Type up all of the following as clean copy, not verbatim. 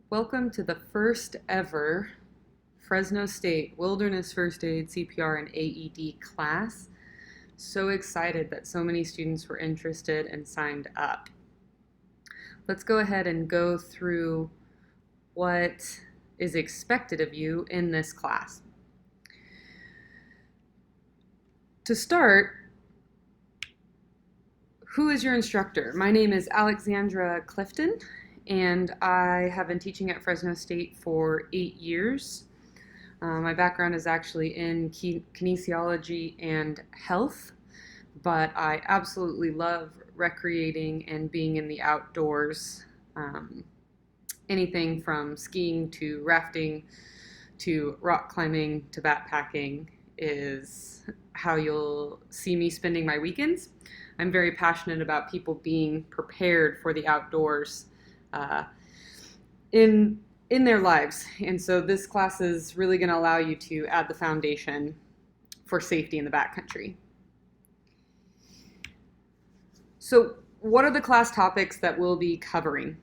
Welcome to the first ever Fresno State Wilderness First Aid, CPR, and AED class. So excited that so many students were interested and signed up. Let's go ahead and go through what is expected of you in this class. To start, who is your instructor? My name is Alexandra Clifton, and I have been teaching at Fresno State for 8 years. My background is actually in kinesiology and health, but I absolutely love recreating and being in the outdoors. Anything from skiing to rafting to rock climbing to backpacking is how you'll see me spending my weekends. I'm very passionate about people being prepared for the outdoors in their lives. And so this class is really going to allow you to add the foundation for safety in the backcountry. So what are the class topics that we'll be covering?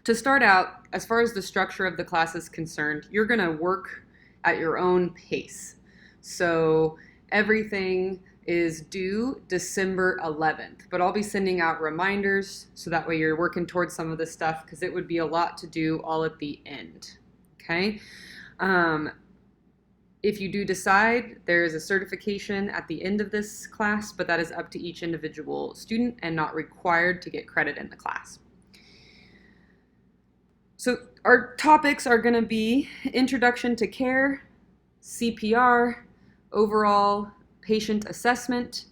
To start out, as far as the structure of the class is concerned, you're going to work at your own pace. So everything is due December 11th, but I'll be sending out reminders so that way you're working towards some of this stuff because it would be a lot to do all at the end, okay? If you do decide, there is a certification at the end of this class, but that is up to each individual student and not required to get credit in the class. So our topics are going to be Introduction to Care, CPR, Overall Patient Assessment,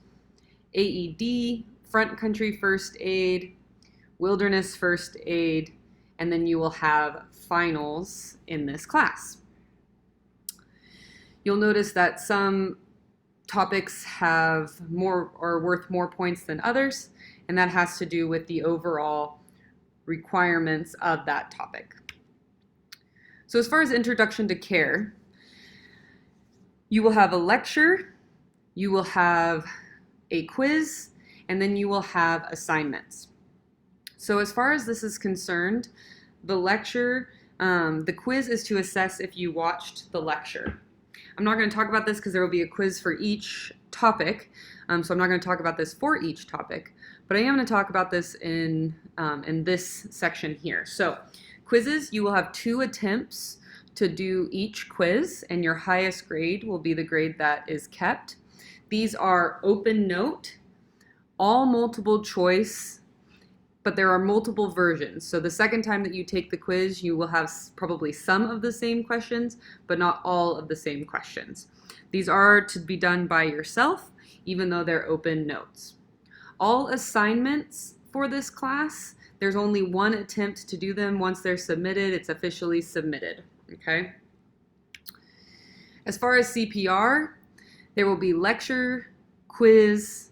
AED, Front Country First Aid, Wilderness First Aid, and then you will have finals in this class. You'll notice that some topics have more or worth more points than others, and that has to do with the overall requirements of that topic. So as far as Introduction to Care, you will have a lecture, you will have a quiz, and then you will have assignments. So as far as this is concerned, the lecture, the quiz is to assess if you watched the lecture. I'm not going to talk about this because there will be a quiz for each topic, so I'm not going to talk about this for each topic, but I am going to talk about this in this section here. So quizzes, you will have 2 attempts to do each quiz, and your highest grade will be the grade that is kept. These are open note, all multiple choice, but there are multiple versions. So the second time that you take the quiz, you will have probably some of the same questions, but not all of the same questions. These are to be done by yourself, even though they're open notes. All assignments for this class, there's only 1 attempt to do them. Once they're submitted, it's officially submitted, okay? As far as CPR, there will be lecture, quiz,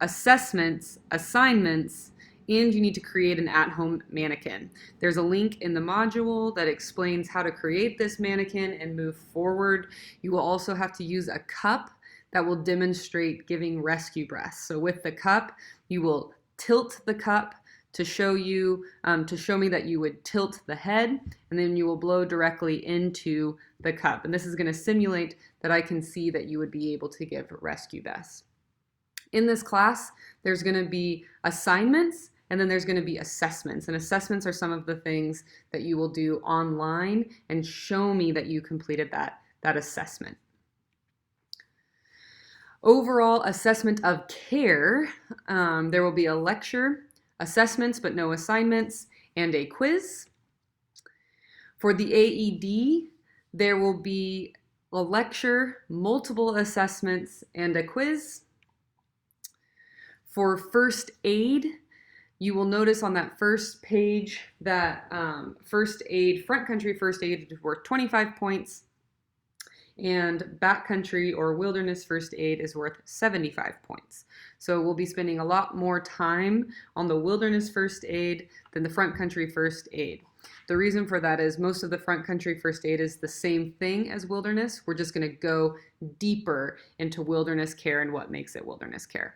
assessments, assignments, and you need to create an at-home mannequin. There's a link in the module that explains how to create this mannequin and move forward. You will also have to use a cup that will demonstrate giving rescue breaths. So with the cup, you will tilt the cup to show me that you would tilt the head, and then you will blow directly into the cup. And this is going to simulate that I can see that you would be able to give rescue breaths. In this class, there's going to be assignments, and then there's going to be assessments. And assessments are some of the things that you will do online and show me that you completed that assessment. Overall assessment of care, there will be a lecture, assessments but no assignments, and a quiz. For the AED, there will be a lecture, multiple assessments, and a quiz. For first aid, you will notice on that first page that first aid, front country first aid is worth 25 points, and backcountry or wilderness first aid is worth 75 points. So we'll be spending a lot more time on the wilderness first aid than the front country first aid. The reason for that is most of the front country first aid is the same thing as wilderness. We're just going to go deeper into wilderness care and what makes it wilderness care.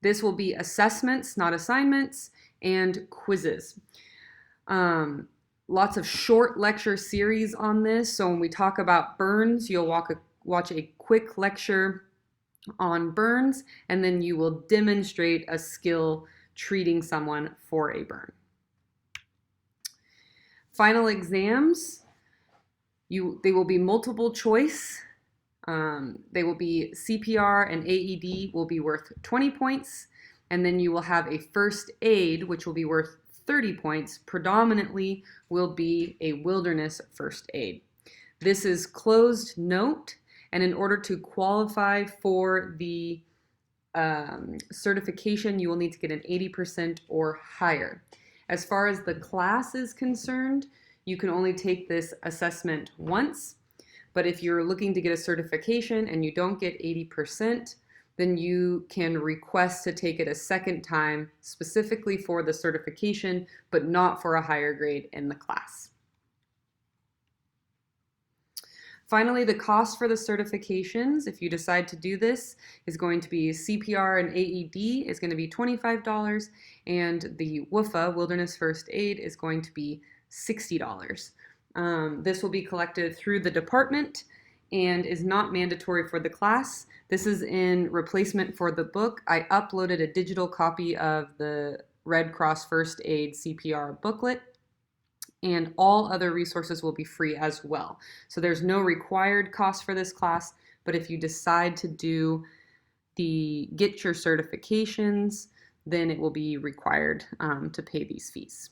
This will be assessments, not assignments, and quizzes. lots of short lecture series on this. So when we talk about burns, you'll watch a quick lecture on burns, and then you will demonstrate a skill treating someone for a burn. Final exams, they will be multiple choice. They will be CPR and AED will be worth 20 points, and then you will have a first aid, which will be worth 30 points. Predominantly will be a wilderness first aid. This is closed note, and in order to qualify for the certification, you will need to get an 80% or higher. As far as the class is concerned, you can only take this assessment once, but if you're looking to get a certification and you don't get 80%, then you can request to take it a second time specifically for the certification, but not for a higher grade in the class. Finally, the cost for the certifications, if you decide to do this, is going to be CPR and AED is going to be $25, and the WFA, Wilderness First Aid, is going to be $60. This will be collected through the department and is not mandatory for the class. This is in replacement for the book. I uploaded a digital copy of the Red Cross First Aid CPR booklet, and all other resources will be free as well. So there's no required cost for this class, but if you decide to get your certifications, then it will be required to pay these fees.